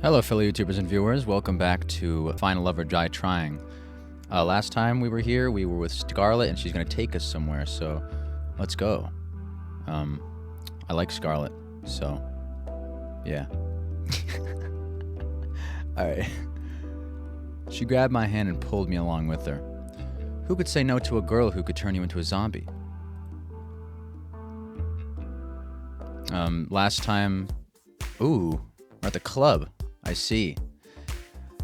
Hello, fellow YouTubers and viewers. Welcome back to Find Love or Die Trying. Last time we were here, we were with Scarlet, and she's going to take us somewhere, so let's go. I like Scarlet, so yeah. Alright. She grabbed my hand and pulled me along with her. Who could say no to a girl who could turn you into a zombie? Last time... Ooh, we're at the club. I see.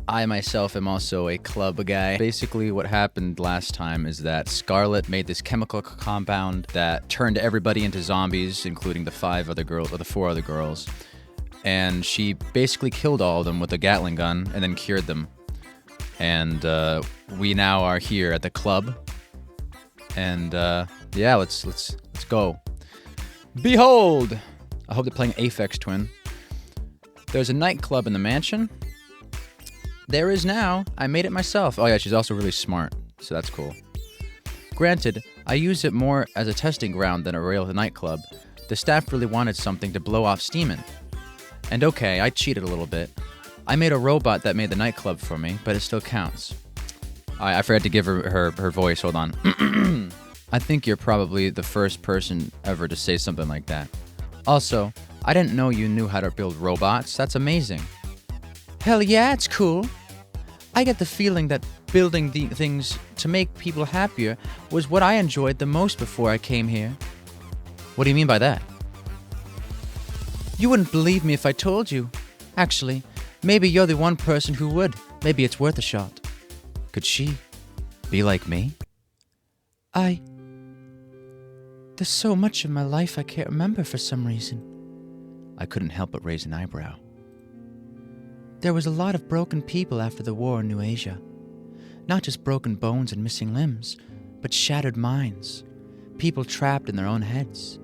I myself am also a club guy. Basically, what happened last time is that Scarlet made this chemical compound that turned everybody into zombies, including the 4 other girls. And she basically killed all of them with a Gatling gun and then cured them. And we now are here at the club. And yeah, let's go. Behold! I hope they're playing Aphex Twin. There's a nightclub in the mansion. There is now. I made it myself. Oh yeah, she's also really smart, so that's cool. Granted, I use it more as a testing ground than a real nightclub. The staff really wanted something to blow off steam in. And okay, I cheated a little bit. I made a robot that made the nightclub for me, but it still counts. I forgot to give her voice, hold on. I think you're probably the first person ever to say something like that. Also, I didn't know you knew how to build robots. That's amazing. Hell yeah, it's cool. I get the feeling that building the things to make people happier was what I enjoyed the most before I came here. What do you mean by that? You wouldn't believe me if I told you. Actually, maybe you're the one person who would. Maybe it's worth a shot. Could she be like me? There's so much of my life I can't remember for some reason. I couldn't help but raise an eyebrow. There was a lot of broken people after the war in New Asia. Not just broken bones and missing limbs, but shattered minds. People trapped in their own heads.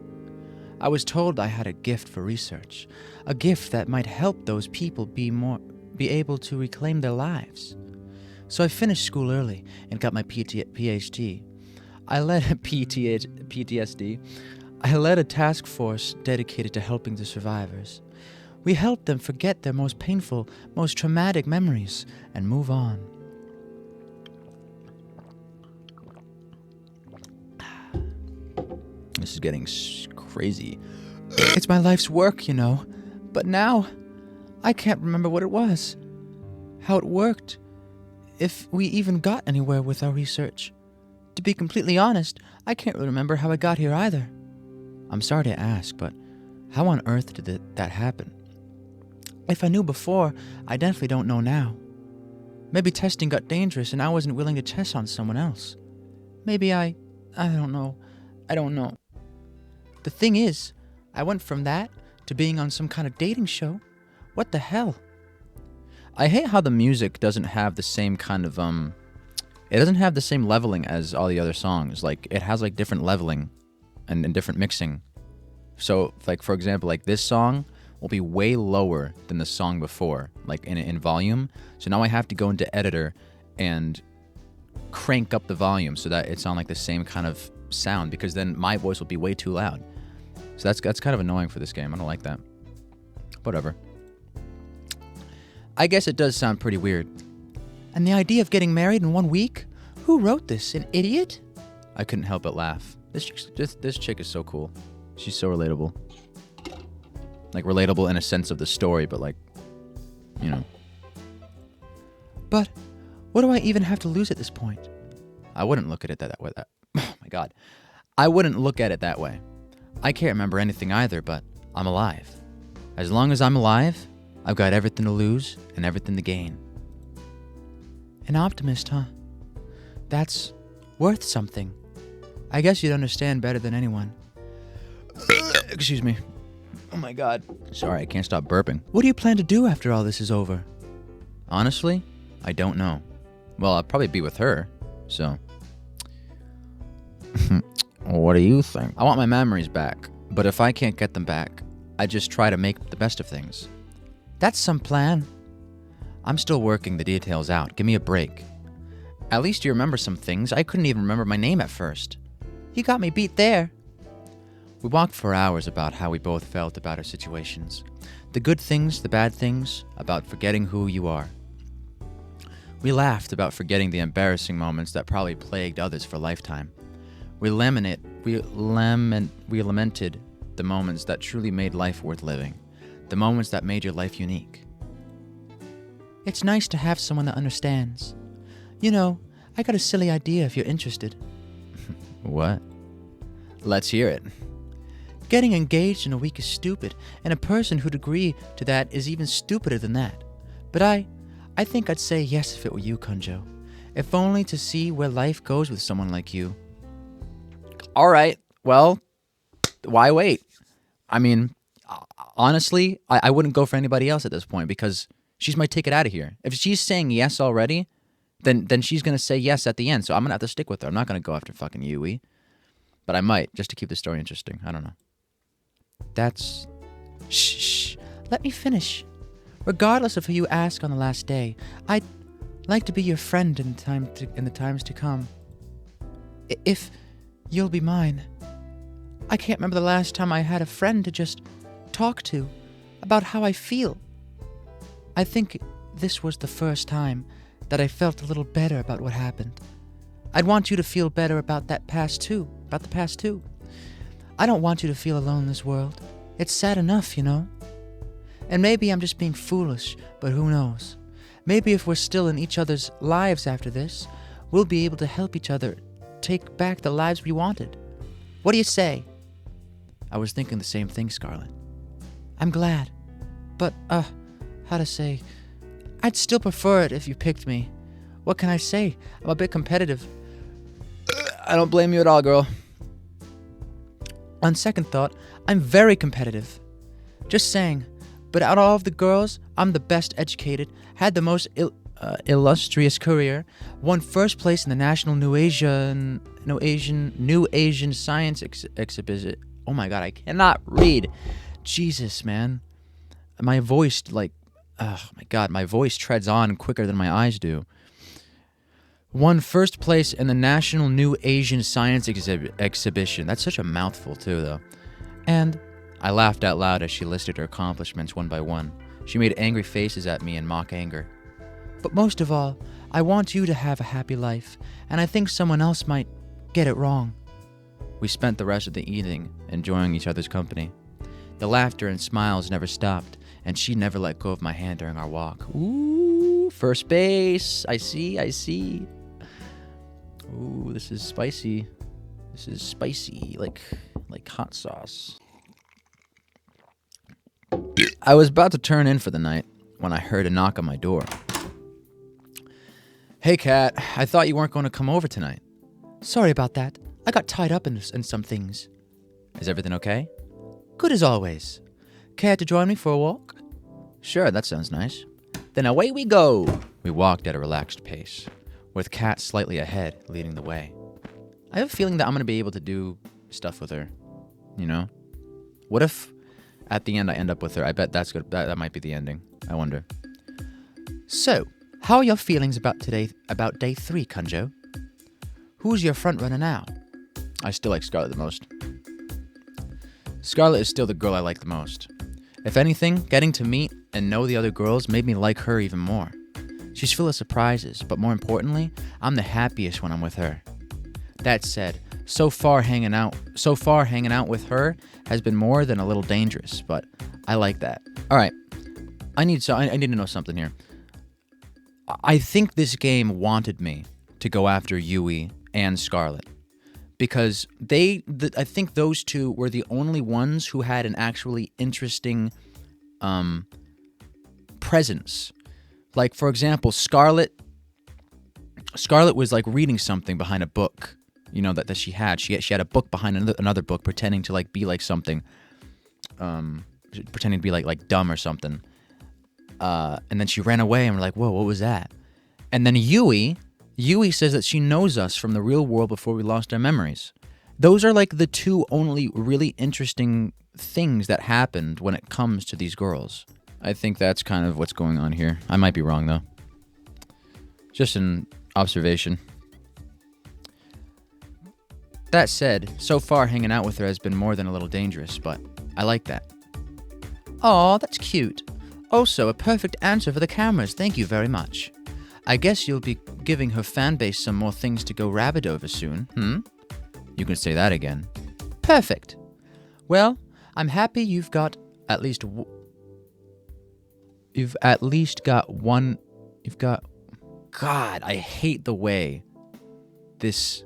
I was told I had a gift for research. A gift that might help those people be able to reclaim their lives. So I finished school early and got my PhD. I led a PTSD. I led a task force dedicated to helping the survivors. We helped them forget their most painful, most traumatic memories and move on. This is getting crazy. It's my life's work, you know. But now, I can't remember what it was. How it worked. If we even got anywhere with our research. To be completely honest, I can't really remember how I got here either. I'm sorry to ask, but how on earth did that happen? If I knew before, I definitely don't know now. Maybe testing got dangerous and I wasn't willing to test on someone else. Maybe I don't know. I don't know. The thing is, I went from that to being on some kind of dating show. What the hell? I hate how the music doesn't have the same kind of, it doesn't have the same leveling as all the other songs. Like, it has, like, different leveling and different mixing. So, like, for example, like, this song will be way lower than the song before, like, in volume. So now I have to go into editor and crank up the volume so that it's on, like, the same kind of sound, because then my voice will be way too loud. So that's kind of annoying for this game. I don't like that. Whatever. I guess it does sound pretty weird. And the idea of getting married in 1 week? Who wrote this? An idiot? I couldn't help but laugh. This chick is so cool. She's so relatable. Like, relatable in a sense of the story, but, like, you know. But what do I even have to lose at this point? I wouldn't look at it that way. Oh my god. I wouldn't look at it that way. I can't remember anything either, but I'm alive. As long as I'm alive, I've got everything to lose and everything to gain. An optimist, huh? That's worth something. I guess you'd understand better than anyone. Excuse me. Oh my god. Sorry, I can't stop burping. What do you plan to do after all this is over? Honestly, I don't know. Well, I'll probably be with her, so... What do you think? I want my memories back, but if I can't get them back, I just try to make the best of things. That's some plan. I'm still working the details out. Give me a break. At least you remember some things. I couldn't even remember my name at first. You got me beat there. We walked for hours about how we both felt about our situations. The good things, the bad things, about forgetting who you are. We laughed about forgetting the embarrassing moments that probably plagued others for a lifetime. We lamented the moments that truly made life worth living. The moments that made your life unique. It's nice to have someone that understands. You know, I got a silly idea if you're interested. What? Let's hear it. Getting engaged in a week is stupid, and a person who'd agree to that is even stupider than that. But I think I'd say yes if it were you, Kunjo. If only to see where life goes with someone like you. All right, well, why wait? I mean, honestly, I wouldn't go for anybody else at this point because she's my ticket out of here. If she's saying yes already, then she's going to say yes at the end, so I'm going to have to stick with her. I'm not going to go after fucking Yui. But I might, just to keep the story interesting. I don't know. Shh. Let me finish. Regardless of who you ask on the last day, I'd like to be your friend in the times to come. If you'll be mine. I can't remember the last time I had a friend to just talk to about how I feel. I think this was the first time that I felt a little better about what happened. I'd want you to feel better about the past too. I don't want you to feel alone in this world. It's sad enough, you know. And maybe I'm just being foolish, but who knows? Maybe if we're still in each other's lives after this, we'll be able to help each other take back the lives we wanted. What do you say? I was thinking the same thing, Scarlet. I'm glad. But, how to say, I'd still prefer it if you picked me. What can I say? I'm a bit competitive. I don't blame you at all, girl. On second thought, I'm very competitive. Just saying. But out of all of the girls, I'm the best educated, had the most illustrious career, won first place in the National New Asian Science Exhibition. Oh my god, I cannot read. Jesus, man. My voice, oh my god, my voice treads on quicker than my eyes do. Won first place in the National New Asian Science Exhibition. That's such a mouthful too, though. And I laughed out loud as she listed her accomplishments one by one. She made angry faces at me in mock anger. But most of all, I want you to have a happy life, and I think someone else might get it wrong. We spent the rest of the evening enjoying each other's company. The laughter and smiles never stopped, and she never let go of my hand during our walk. Ooh, first base. I see. Ooh, this is spicy. Like hot sauce. I was about to turn in for the night when I heard a knock on my door. Hey, Kat, I thought you weren't going to come over tonight. Sorry about that. I got tied up in some things. Is everything okay? Good as always. Care to join me for a walk? Sure, that sounds nice. Then away we go. We walked at a relaxed pace, with Kat slightly ahead, leading the way. I have a feeling that I'm going to be able to do stuff with her. You know? What if at the end I end up with her? I bet that's good. That might be the ending. I wonder. So, how are your feelings about day 3, Kunjo? Who's your front runner now? I still like Scarlet the most. Scarlet is still the girl I like the most. If anything, getting to meet and know the other girls made me like her even more. She's full of surprises, but more importantly, I'm the happiest when I'm with her. That said, so far hanging out with her has been more than a little dangerous, but I like that. All right, I need to know something here. I think this game wanted me to go after Yui and Scarlet because I think those two were the only ones who had an actually interesting presence. Like, for example, Scarlet was like reading something behind a book, you know, that she had. She had a book behind another book, pretending to like be like something, pretending to be like dumb or something. And then she ran away, and we're like, whoa, what was that? And then Yui says that she knows us from the real world before we lost our memories. Those are like the two only really interesting things that happened when it comes to these girls. I think that's kind of what's going on here. I might be wrong, though. Just an observation. That said, so far hanging out with her has been more than a little dangerous, but I like that. Aw, that's cute. Also, a perfect answer for the cameras, thank you very much. I guess you'll be giving her fanbase some more things to go rabid over soon, You can say that again. Perfect. Well, I'm happy you've got at least God, I hate the way this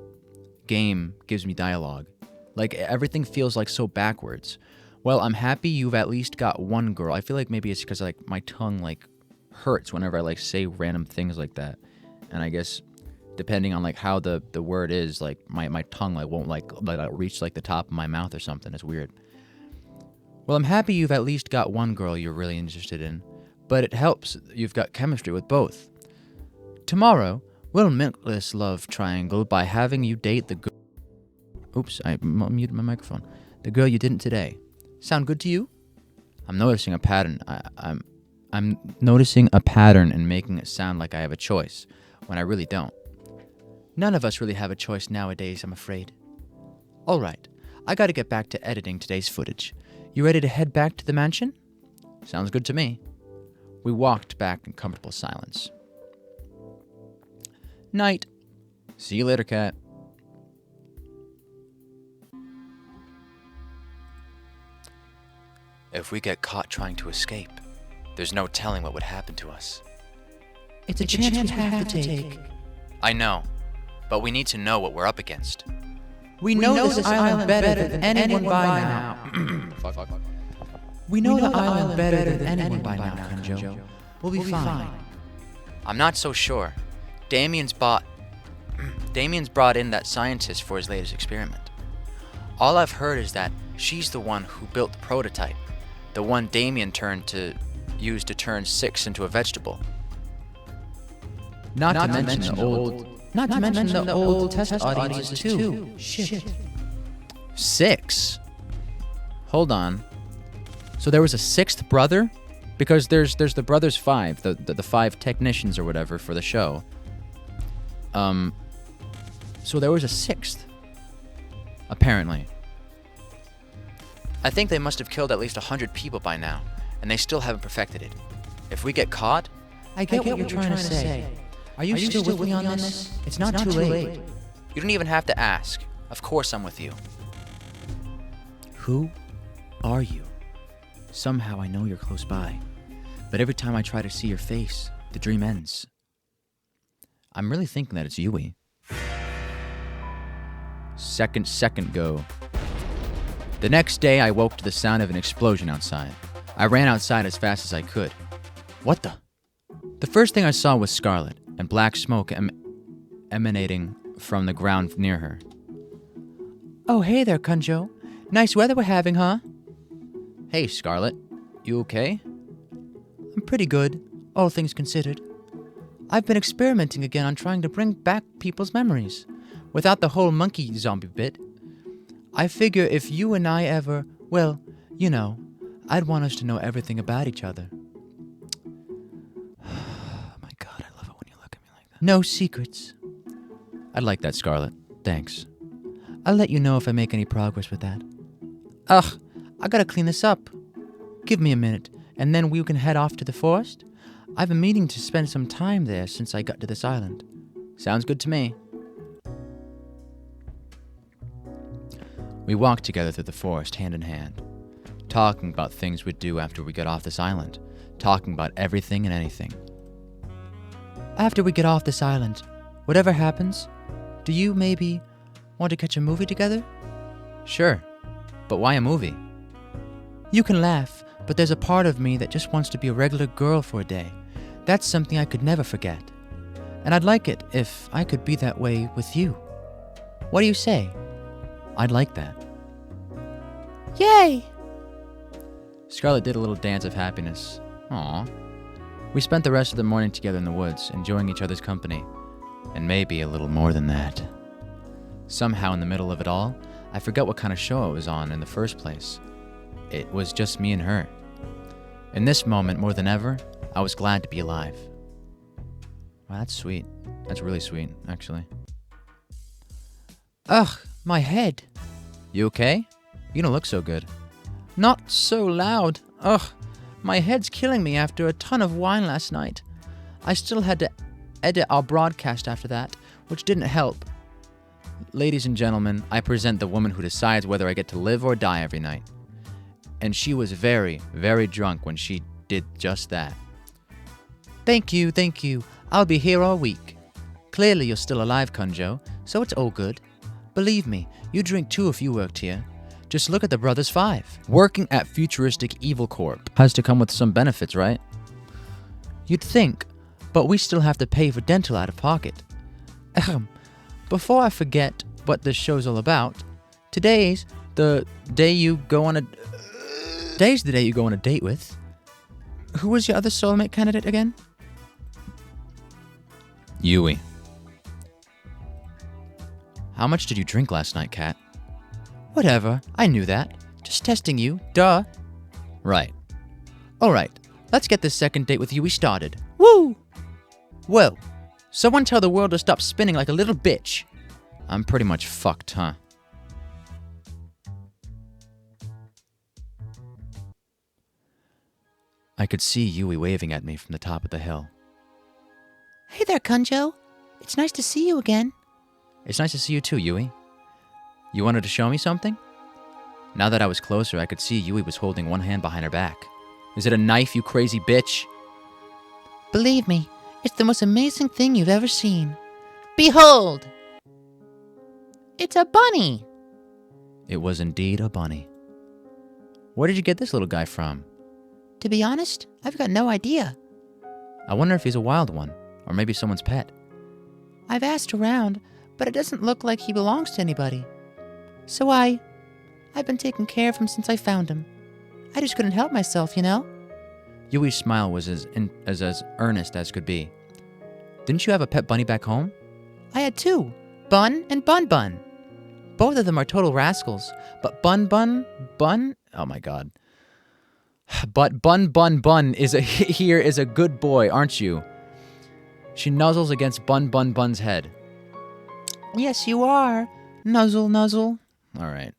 game gives me dialogue. Like, everything feels like so backwards. Well, I'm happy you've at least got one girl. I feel like maybe it's because like my tongue like hurts whenever I like say random things like that. And I guess depending on like how the word is, like my tongue like won't like reach like the top of my mouth or something. It's weird. Well, I'm happy you've at least got one girl you're really interested in, but it helps you've got chemistry with both. Tomorrow, we'll milk this love triangle by having you date the girl. Oops, I muted my microphone. The girl you didn't today. Sound good to you? I'm noticing a pattern. I'm noticing a pattern and making it sound like I have a choice, when I really don't. None of us really have a choice nowadays, I'm afraid. All right, I gotta get back to editing today's footage. You ready to head back to the mansion? Sounds good to me. We walked back in comfortable silence. Night. See you later, cat. If we get caught trying to escape, there's no telling what would happen to us. It's a chance we have to take. I know, but we need to know what we're up against. We know this island better than anyone by now. We know the island better than anyone by now, Kanjo. We'll be fine. I'm not so sure. Damien's brought in that scientist for his latest experiment. All I've heard is that she's the one who built the prototype, the one Damien used to turn Six into a vegetable. Not to mention the old test audiences too. Shit. Six? Hold on. So there was a sixth brother? Because there's the brothers five, the five technicians or whatever for the show. So there was a sixth. Apparently. I think they must have killed at least 100 people by now, and they still haven't perfected it. If we get caught... I get what you're trying to say. Are you still with me on this? It's not too late. You don't even have to ask. Of course I'm with you. Who are you? Somehow I know you're close by, but every time I try to see your face, the dream ends. I'm really thinking that it's Yui. Second go. The next day, I woke to the sound of an explosion outside. I ran outside as fast as I could. What the? The first thing I saw was Scarlet, and black smoke emanating from the ground near her. Oh, hey there, Kanjo. Nice weather we're having, huh? Hey, Scarlet. You okay? I'm pretty good, all things considered. I've been experimenting again on trying to bring back people's memories, without the whole monkey zombie bit. I figure if you and I ever, well, you know, I'd want us to know everything about each other. Oh my God, I love it when you look at me like that. No secrets. I'd like that, Scarlet. Thanks. I'll let you know if I make any progress with that. Ugh, I gotta clean this up. Give me a minute, and then we can head off to the forest. I've been meaning to spend some time there since I got to this island. Sounds good to me. We walked together through the forest hand in hand, talking about things we'd do after we get off this island, talking about everything and anything. After we get off this island, whatever happens, do you maybe want to catch a movie together? Sure, but why a movie? You can laugh, but there's a part of me that just wants to be a regular girl for a day. That's something I could never forget. And I'd like it if I could be that way with you. What do you say? I'd like that. Yay! Scarlet did a little dance of happiness. Aww. We spent the rest of the morning together in the woods, enjoying each other's company. And maybe a little more than that. Somehow in the middle of it all, I forgot what kind of show it was on in the first place. It was just me and her. In this moment, more than ever, I was glad to be alive. Wow, that's sweet. That's really sweet, actually. Ugh, My head. You okay? You don't look so good. Not so loud. Ugh, my head's killing me after a ton of wine last night. I still had to edit our broadcast after that, which didn't help. Ladies and gentlemen, I present the woman who decides whether I get to live or die every night. And she was very, very drunk when she did just that. Thank you. I'll be here all week. Clearly you're still alive, Kunjo, so it's all good. Believe me, you drink too if you worked here. Just look at the Brothers Five. Working at Futuristic Evil Corp has to come with some benefits, right? You'd think, but we still have to pay for dental out of pocket. Before I forget what this show's all about, today's the day you go on a date with. Who was your other soulmate candidate again? Yui. How much did you drink last night, Kat? Whatever, I knew that. Just testing you, duh. Right. Alright, let's get this second date with Yui started. Woo! Well, someone tell the world to stop spinning like a little bitch. I'm pretty much fucked, huh? I could see Yui waving at me from the top of the hill. Hey there, Kunjo. It's nice to see you again. It's nice to see you too, Yui. You wanted to show me something? Now that I was closer, I could see Yui was holding one hand behind her back. Is it a knife, you crazy bitch? Believe me, it's the most amazing thing you've ever seen. Behold! It's a bunny! It was indeed a bunny. Where did you get this little guy from? To be honest, I've got no idea. I wonder if he's a wild one, or maybe someone's pet. I've asked around, but it doesn't look like he belongs to anybody. So I've been taking care of him since I found him. I just couldn't help myself, you know? Yui's smile was as earnest as could be. Didn't you have a pet bunny back home? I had two, Bun and Bun Bun. Both of them are total rascals, but Bun, oh my god. But Bun is a good boy, aren't you? She nuzzles against Bun's head. Yes, you are. Nuzzle. All right.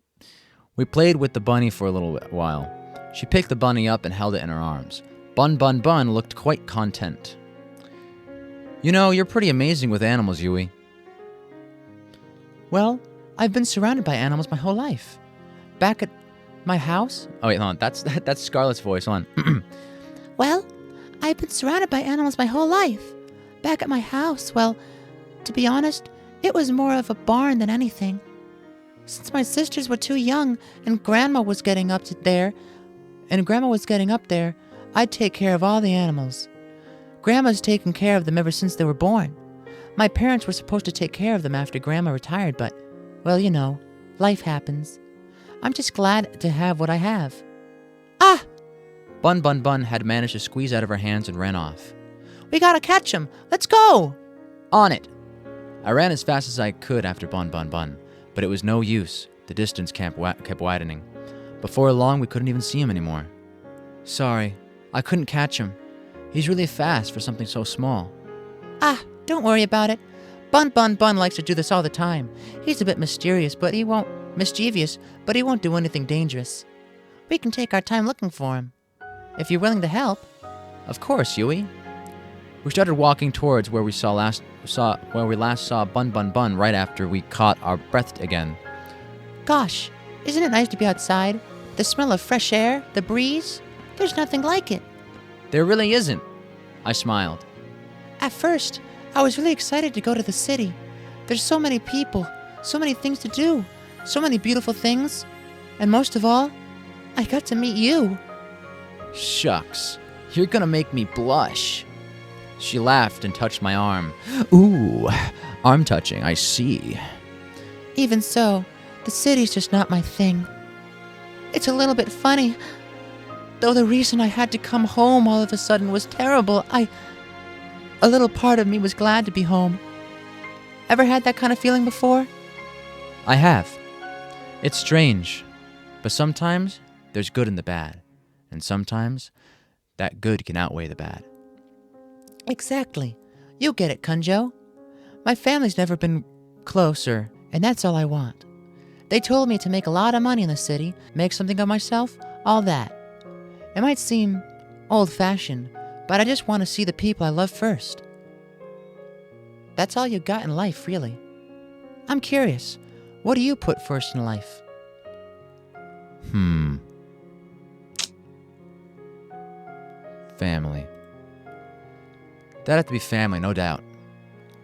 We played with the bunny for a little while. She picked the bunny up and held it in her arms. Bun looked quite content. You know, you're pretty amazing with animals, Yui. Well, I've been surrounded by animals my whole life. Back at my house... Oh, wait, hold on. That's Scarlett's voice. Hold on. Well, I've been surrounded by animals my whole life. Back at my house, well, to be honest, it was more of a barn than anything. Since my sisters were too young and Grandma was getting up there, I'd take care of all the animals. Grandma's taken care of them ever since they were born. My parents were supposed to take care of them after Grandma retired, but, well, you know, life happens. I'm just glad to have what I have. Ah! Bun had managed to squeeze out of her hands and ran off. We gotta catch him! Let's go! On it! I ran as fast as I could after Bun, but it was no use. The distance kept widening. Before long, we couldn't even see him anymore. Sorry, I couldn't catch him. He's really fast for something so small. Ah, don't worry about it. Bun likes to do this all the time. He's a bit mischievous, but he won't do anything dangerous. We can take our time looking for him. If you're willing to help. Of course, Yui. We started walking towards where we last saw Bun right after we caught our breath again. Gosh, isn't it nice to be outside? The smell of fresh air, the breeze, there's nothing like it. There really isn't. I smiled. At first, I was really excited to go to the city. There's so many people, so many things to do, so many beautiful things. And most of all, I got to meet you. Shucks, you're gonna make me blush. She laughed and touched my arm. Ooh, arm touching, I see. Even so, the city's just not my thing. It's a little bit funny. Though the reason I had to come home all of a sudden was terrible, a little part of me was glad to be home. Ever had that kind of feeling before? I have. It's strange, but sometimes there's good in the bad, and sometimes that good can outweigh the bad. Exactly. You get it, Kunjo. My family's never been closer, and that's all I want. They told me to make a lot of money in the city, make something of myself, all that. It might seem old-fashioned, but I just want to see the people I love first. That's all you got in life, really. I'm curious, what do you put first in life? Family. That'd have to be family, no doubt.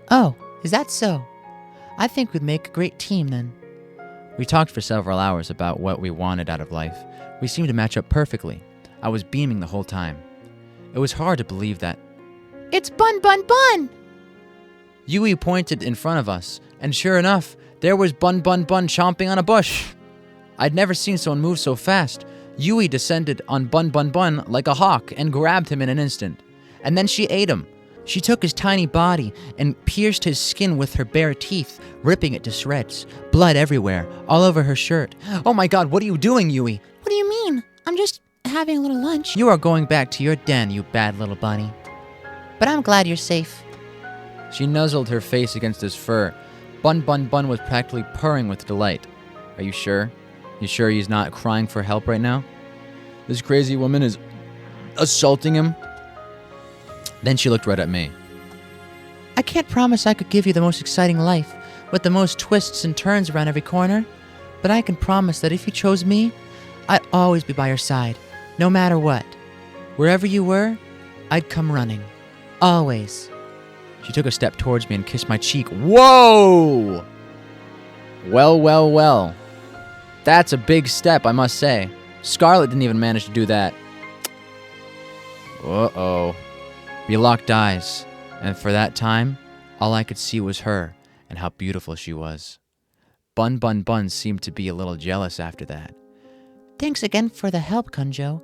Oh, is that so? I think we'd make a great team then. We talked for several hours about what we wanted out of life. We seemed to match up perfectly. I was beaming the whole time. It was hard to believe that. It's Bun Bun Bun! Yui pointed in front of us, and sure enough, there was Bun Bun Bun chomping on a bush. I'd never seen someone move so fast. Yui descended on Bun Bun Bun like a hawk and grabbed him in an instant. And then she ate him. She took his tiny body and pierced his skin with her bare teeth, ripping it to shreds. Blood everywhere, all over her shirt. Oh my god, what are you doing, Yui? What do you mean? I'm just having a little lunch. You are going back to your den, you bad little bunny. But I'm glad you're safe. She nuzzled her face against his fur. Bun Bun Bun was practically purring with delight. Are you sure? You sure he's not crying for help right now? This crazy woman is assaulting him? Then she looked right at me. I can't promise I could give you the most exciting life, with the most twists and turns around every corner, but I can promise that if you chose me, I'd always be by your side, no matter what. Wherever you were, I'd come running. Always. She took a step towards me and kissed my cheek. Whoa! Well, well, well. That's a big step, I must say. Scarlet didn't even manage to do that. Uh-oh. We locked eyes, and for that time, all I could see was her and how beautiful she was. Bun Bun Bun seemed to be a little jealous after that. Thanks again for the help, Kunjo.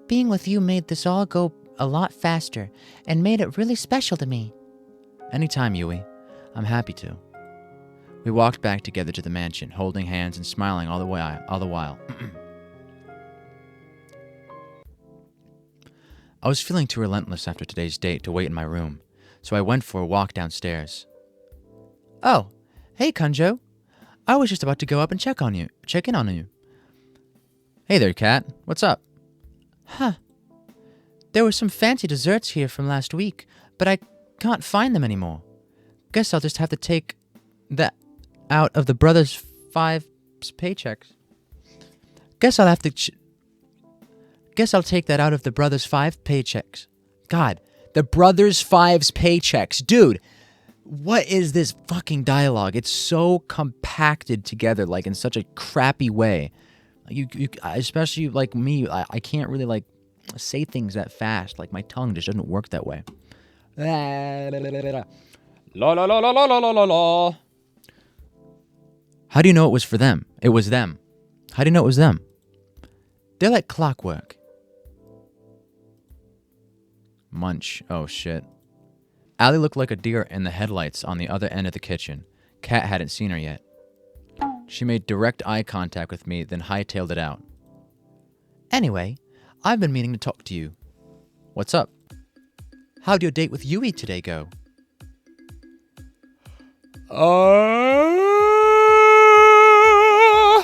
Being with you made this all go a lot faster and made it really special to me. Anytime, Yui. I'm happy to. We walked back together to the mansion, holding hands and smiling all the while. I was feeling too relentless after today's date to wait in my room, so I went for a walk downstairs. Oh, hey, Kunjo. I was just about to go up and check in on you. Hey there, Cat. What's up? Huh. There were some fancy desserts here from last week, but I can't find them anymore. Guess I'll just have to take that out of the Brothers 5's paychecks. Guess I'll take that out of the Brothers 5 paychecks. God, the Brothers 5's paychecks. Dude, what is this fucking dialogue? It's so compacted together, like in such a crappy way. You especially like me, I can't really like say things that fast. Like my tongue just doesn't work that way. La la la la la la la la. How do you know it was for them? It was them. How do you know it was them? They're like clockwork. Munch. Oh shit. Allie looked like a deer in the headlights on the other end of the kitchen. Kat hadn't seen her yet. She made direct eye contact with me, then hightailed it out. Anyway, I've been meaning to talk to you. What's up? How'd your date with Yui today go?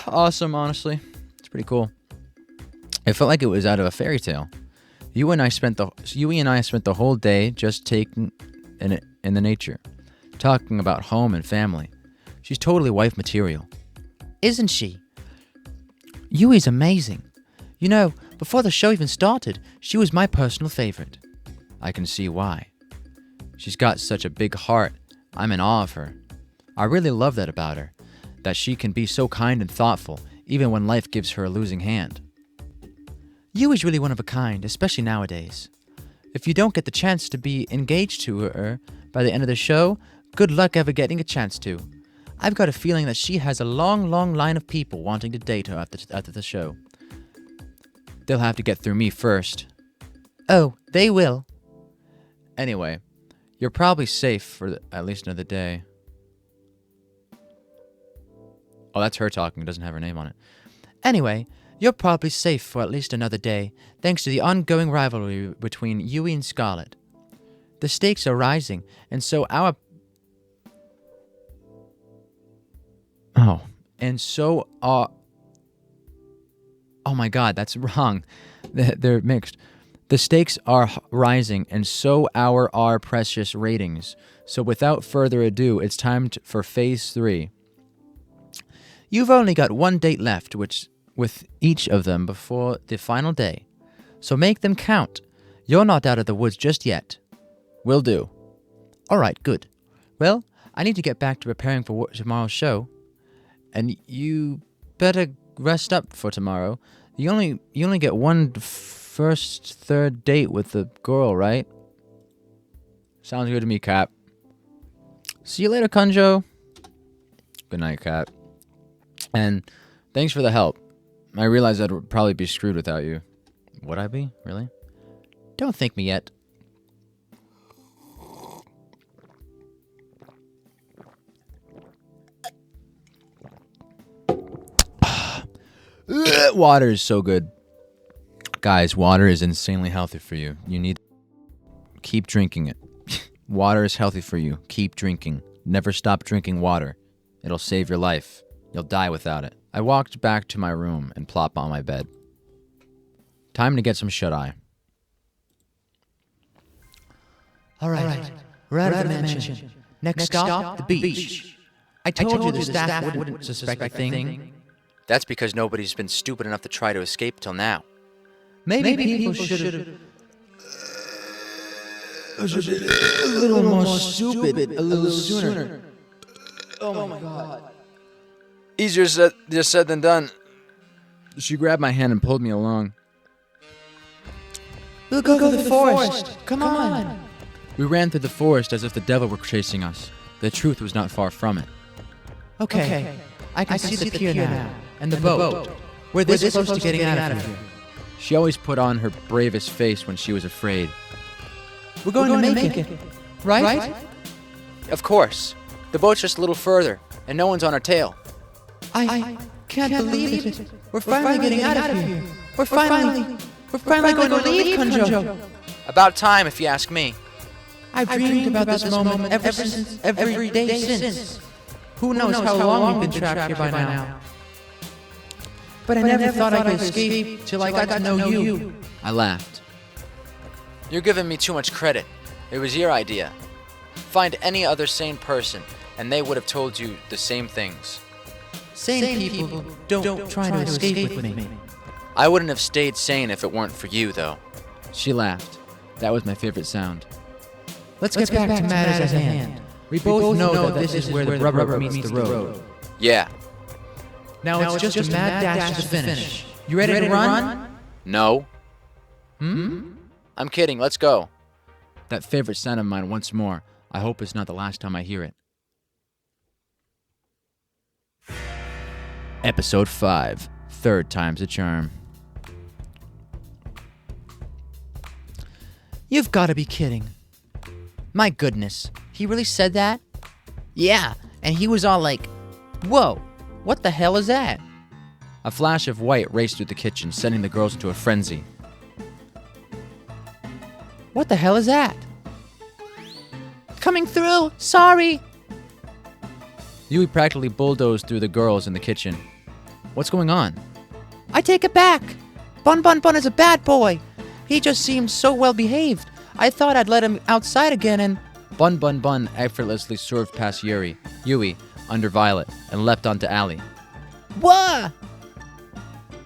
Awesome, honestly. It's pretty cool. It felt like it was out of a fairy tale. Yui and I spent the whole day just taking in the nature, talking about home and family. She's totally wife material. Isn't she? Yui's amazing. You know, before the show even started, she was my personal favorite. I can see why. She's got such a big heart. I'm in awe of her. I really love that about her, that she can be so kind and thoughtful, even when life gives her a losing hand. Yui's really one of a kind, especially nowadays. If you don't get the chance to be engaged to her by the end of the show, good luck ever getting a chance to. I've got a feeling that she has a long, long line of people wanting to date her after the show. They'll have to get through me first. Oh, they will. Anyway, you're probably safe for at least another day. Oh, that's her talking. It doesn't have her name on it. Anyway, you're probably safe for at least another day, thanks to the ongoing rivalry between Yui and Scarlet. The stakes are rising, and so our... Oh, and so are... Oh my god, that's wrong. They're mixed. The stakes are rising, and so are our precious ratings. So without further ado, it's time for Phase 3. You've only got one date left, with each of them before the final day. So make them count. You're not out of the woods just yet. Will do. All right, good. Well, I need to get back to preparing for tomorrow's show. And you better rest up for tomorrow. You only get one third date with the girl, right? Sounds good to me, Cap. See you later, Kunjo. Good night, Cap. And thanks for the help. I realized I'd probably be screwed without you. Would I be? Really? Don't thank me yet. Water is so good. Guys, water is insanely healthy for you. You need... Keep drinking it. Water is healthy for you. Keep drinking. Never stop drinking water. It'll save your life. You'll die without it. I walked back to my room and plopped on my bed. Time to get some shut-eye. All right. We're out of the mansion. Next stop, the beach. I told you the staff wouldn't suspect a thing. That's because nobody's been stupid enough to try to escape till now. Maybe people should have... a little more stupid a little sooner. Oh my god. Easier said than done. She grabbed my hand and pulled me along. We'll go to the forest. Come on. We ran through the forest as if the devil were chasing us. The truth was not far from it. Okay. I can see the pier now. And the boat. We're this close to getting out of here. She always put on her bravest face when she was afraid. We're going to make it. Right? Of course. The boat's just a little further, and no one's on our tail. I can't believe it. We're finally getting out of here. We're finally going to leave, Kunjo. About time, if you ask me. I've dreamed about this moment every day since. Who knows how long we've been trapped here by now. But I never thought I could escape till I got to know you. I laughed. You're giving me too much credit. It was your idea. Find any other sane person, and they would have told you the same things. Sane people don't try to escape with me. I wouldn't have stayed sane if it weren't for you, though. She laughed. That was my favorite sound. Let's get back to matters at hand. We both know that this is where the rubber meets the road. Yeah. Now it's just a mad dash to the finish. You ready to run? No. I'm kidding. Let's go. That favorite sound of mine once more. I hope it's not the last time I hear it. Episode 5. Third time's a charm. You've got to be kidding. My goodness. He really said that? Yeah, and he was all like, whoa, what the hell is that? A flash of white raced through the kitchen, sending the girls into a frenzy. What the hell is that? Coming through, sorry. Yui practically bulldozed through the girls in the kitchen. What's going on? I take it back. Bun Bun Bun is a bad boy. He just seemed so well behaved. I thought I'd let him outside again and... Bun Bun Bun effortlessly swerved past Yui, under Violet, and leapt onto Allie. What?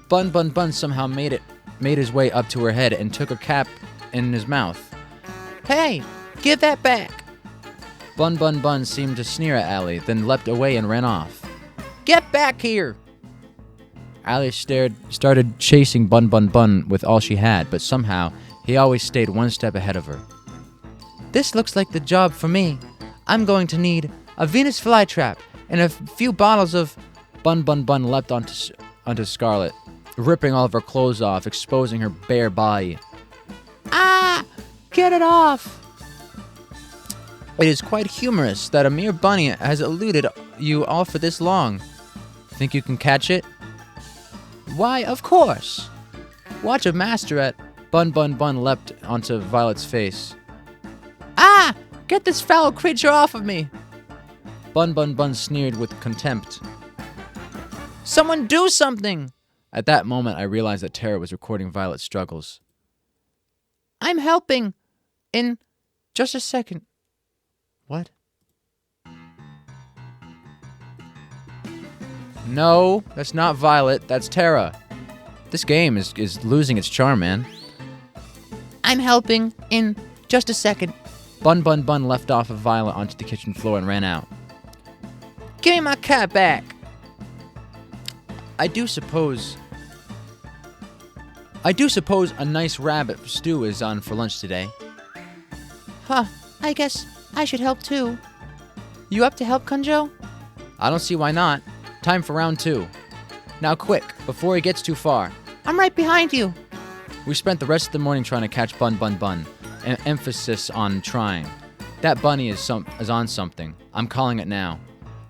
Bun Bun Bun somehow made his way up to her head and took a cap in his mouth. Hey, give that back. Bun Bun Bun seemed to sneer at Allie, then leapt away and ran off. Get back here. Allie started chasing Bun Bun Bun with all she had, but somehow he always stayed one step ahead of her. This looks like the job for me. I'm going to need a Venus flytrap and a few bottles of... Bun Bun Bun leapt onto Scarlet, ripping all of her clothes off, exposing her bare body. Ah! Get it off! It is quite humorous that a mere bunny has eluded you all for this long. Think you can catch it? Why, of course! Watch a master at... Bun Bun Bun leapt onto Violet's face. Ah! Get this foul creature off of me! Bun Bun Bun sneered with contempt. Someone do something! At that moment, I realized that Tara was recording Violet's struggles. I'm helping. In just a second. What? No, that's not Violet. That's Tara. This game is losing its charm, man. I'm helping. In just a second. Bun Bun Bun left off of Violet onto the kitchen floor and ran out. Give me my cat back! I do suppose a nice rabbit stew is on for lunch today. Huh, I guess I should help too. You up to help, Kunjo? I don't see why not. Time for round 2. Now quick, before he gets too far. I'm right behind you. We spent the rest of the morning trying to catch Bun Bun Bun. Emphasis on trying. That bunny is on something. I'm calling it now.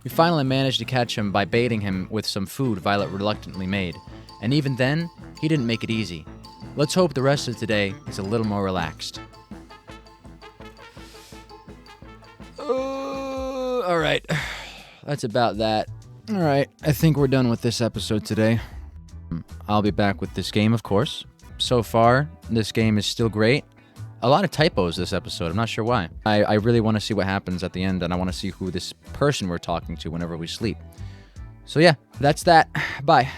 We finally managed to catch him by baiting him with some food Violet reluctantly made. And even then, he didn't make it easy. Let's hope the rest of today is a little more relaxed. Alright. That's about that. Alright, I think we're done with this episode today. I'll be back with this game, of course. So far, this game is still great. A lot of typos this episode. I'm not sure why. I really want to see what happens at the end, and I want to see who this person we're talking to whenever we sleep. So yeah, that's that. Bye.